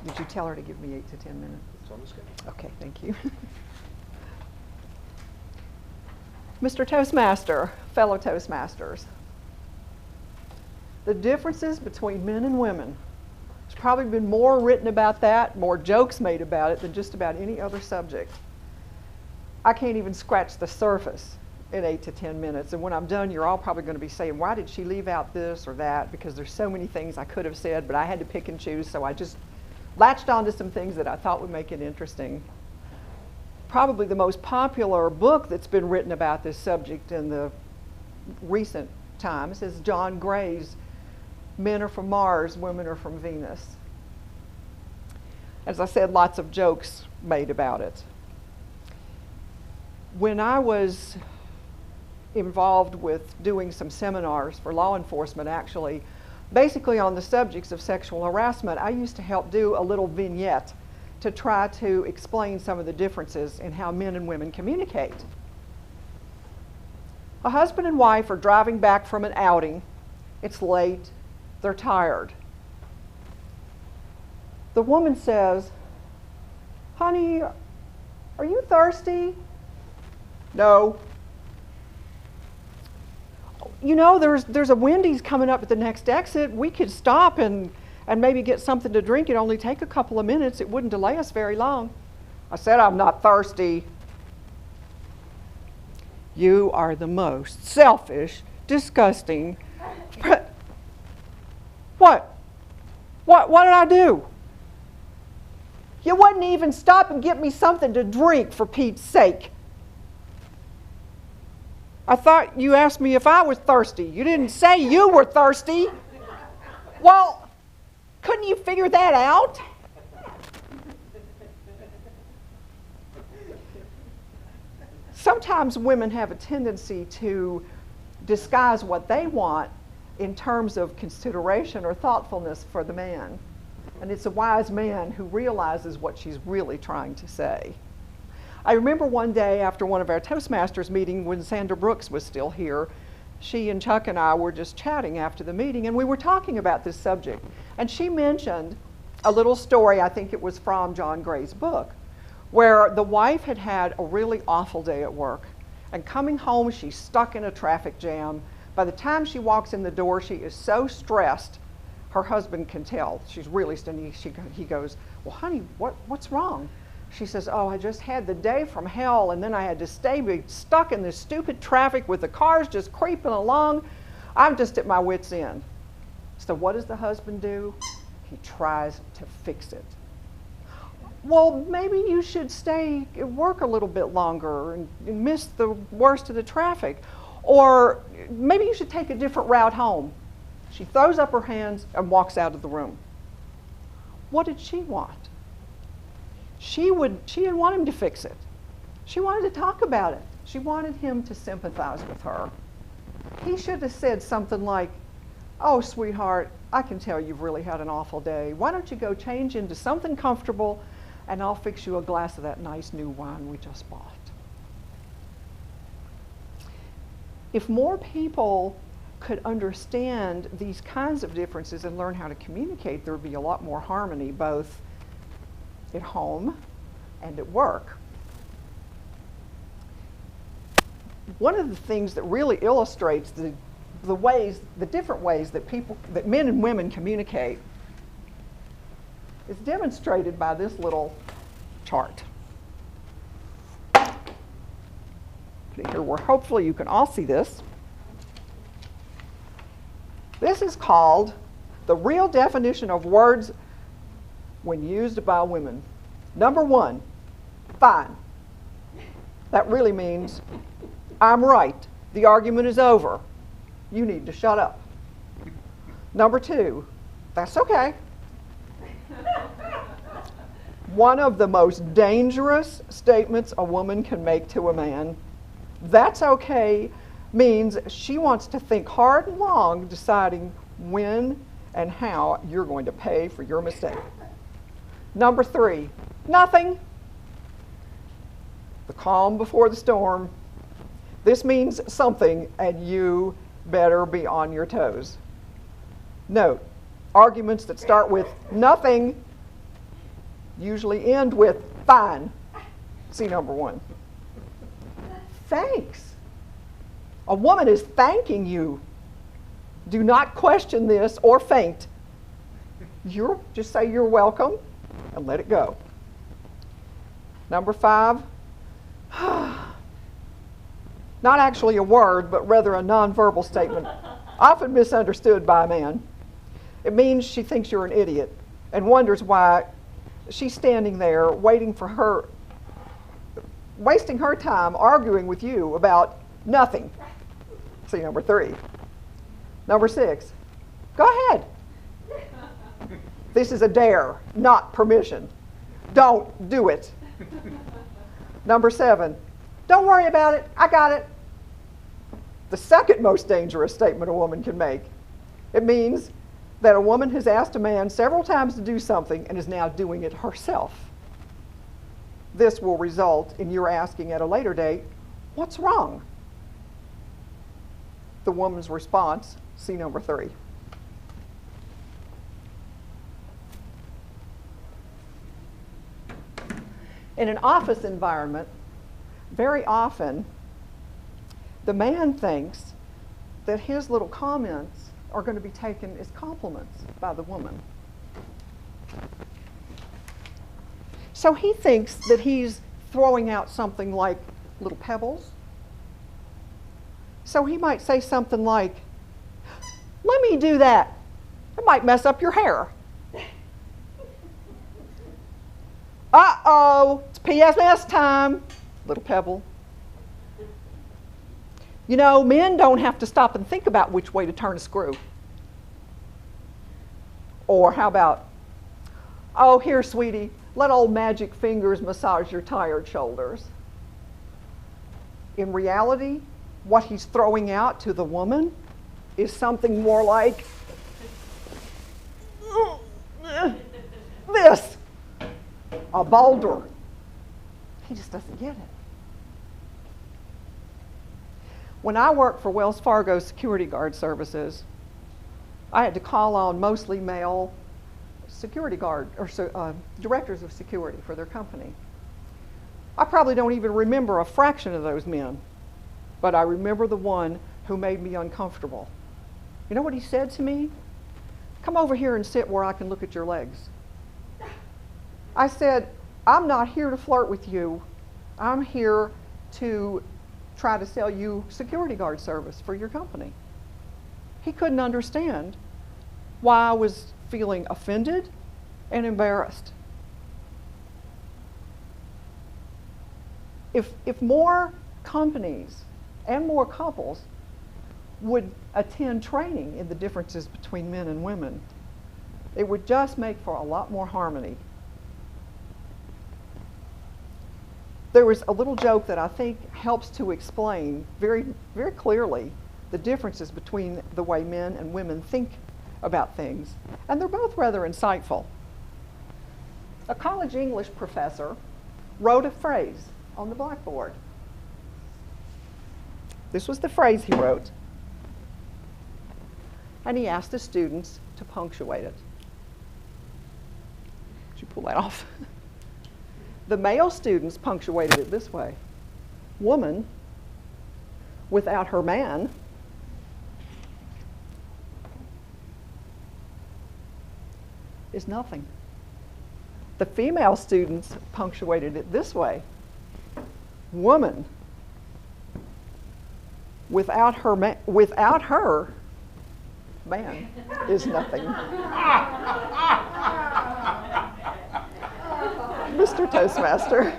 Did you tell her to give me 8 to 10 minutes? It's on the schedule. Okay, thank you. Mr. Toastmaster, fellow Toastmasters, the differences between men and women. There's probably been more written about that, more jokes made about it than just about any other subject. I can't even scratch the surface in 8 to 10 minutes. And when I'm done, you're all probably going to be saying, why did she leave out this or that? Because there's so many things I could have said, but I had to pick and choose, so I just latched onto some things that I thought would make it interesting. Probably the most popular book that's been written about this subject in the recent times is John Gray's Men Are From Mars, Women Are From Venus. As I said, lots of jokes made about it. When I was involved with doing some seminars for law enforcement, actually, basically on the subjects of sexual harassment, I used to help do a little vignette to try to explain some of the differences in how men and women communicate. A husband and wife are driving back from an outing. It's late. They're tired. The woman says, honey, are you thirsty? No. You know, there's a Wendy's coming up at the next exit. We could stop and maybe get something to drink. It'd only take a couple of minutes. It wouldn't delay us very long. I said, I'm not thirsty. You are the most selfish, disgusting. What? What did I do? You wouldn't even stop and get me something to drink, for Pete's sake. I thought you asked me if I was thirsty. You didn't say you were thirsty. Well, couldn't you figure that out? Sometimes women have a tendency to disguise what they want in terms of consideration or thoughtfulness for the man. And it's a wise man who realizes what she's really trying to say. I remember one day after one of our Toastmasters meetings when Sandra Brooks was still here, she and Chuck and I were just chatting after the meeting, and we were talking about this subject. And she mentioned a little story, I think it was from John Gray's book, where the wife had had a really awful day at work. And coming home, she's stuck in a traffic jam. By the time she walks in the door, she is so stressed, her husband can tell. She's really stunning. He goes, well, honey, what's wrong? She says, oh, I just had the day from hell, and then I had to stay stuck in this stupid traffic with the cars just creeping along. I'm just at my wit's end. So what does the husband do? He tries to fix it. Well, maybe you should stay at work a little bit longer and miss the worst of the traffic. Or maybe you should take a different route home. She throws up her hands and walks out of the room. What did she want? She didn't want him to fix it. She wanted to talk about it. She wanted him to sympathize with her. He should have said something like, oh, sweetheart, I can tell you've really had an awful day. Why don't you go change into something comfortable, and I'll fix you a glass of that nice new wine we just bought. If more people could understand these kinds of differences and learn how to communicate, there would be a lot more harmony, both at home and at work. One of the things that really illustrates the different ways that men and women communicate is demonstrated by this little chart. Put it here where hopefully you can all see this. This is called the real definition of words when used by women. Number 1, fine. That really means I'm right. The argument is over. You need to shut up. Number 2, that's okay. One of the most dangerous statements a woman can make to a man, that's okay, means she wants to think hard and long deciding when and how you're going to pay for your mistake. Number 3, nothing. The calm before the storm. This means something, and you better be on your toes. Note, arguments that start with nothing usually end with fine. See number 1. Thanks. A woman is thanking you. Do not question this or faint. Just say you're welcome and let it go. Number 5. Not actually a word, but rather a nonverbal statement, often misunderstood by a man. It means she thinks you're an idiot and wonders why she's standing there wasting her time arguing with you about nothing. See number 3. Number 6, go ahead. This is a dare, not permission. Don't do it. Number 7, don't worry about it, I got it. The second most dangerous statement a woman can make. It means that a woman has asked a man several times to do something and is now doing it herself. This will result in your asking at a later date, what's wrong? The woman's response, see number 3. In an office environment, very often, the man thinks that his little comments are going to be taken as compliments by the woman. So he thinks that he's throwing out something like little pebbles. So he might say something like, let me do that. It might mess up your hair. Uh-oh, it's PMS time. Little pebble. You know, men don't have to stop and think about which way to turn a screw. Or how about, oh, here, sweetie, let old magic fingers massage your tired shoulders. In reality, what he's throwing out to the woman is something more like this, a boulder. He just doesn't get it. When I worked for Wells Fargo Security Guard Services, I had to call on mostly male security guard or directors of security for their company. I probably don't even remember a fraction of those men, but I remember the one who made me uncomfortable. You know what he said to me? Come over here and sit where I can look at your legs. I said, I'm not here to flirt with you. I'm here to try to sell you security guard service for your company. He couldn't understand why I was feeling offended and embarrassed. If more companies and more couples would attend training in the differences between men and women, it would just make for a lot more harmony. There was a little joke that I think helps to explain very, very clearly the differences between the way men and women think about things, and they're both rather insightful. A college English professor wrote a phrase on the blackboard. This was the phrase he wrote, and he asked the students to punctuate it. Did you pull that off? The male students punctuated it this way: woman without her man is nothing. The female students punctuated it this way: woman without her man is nothing. Mr. Toastmaster.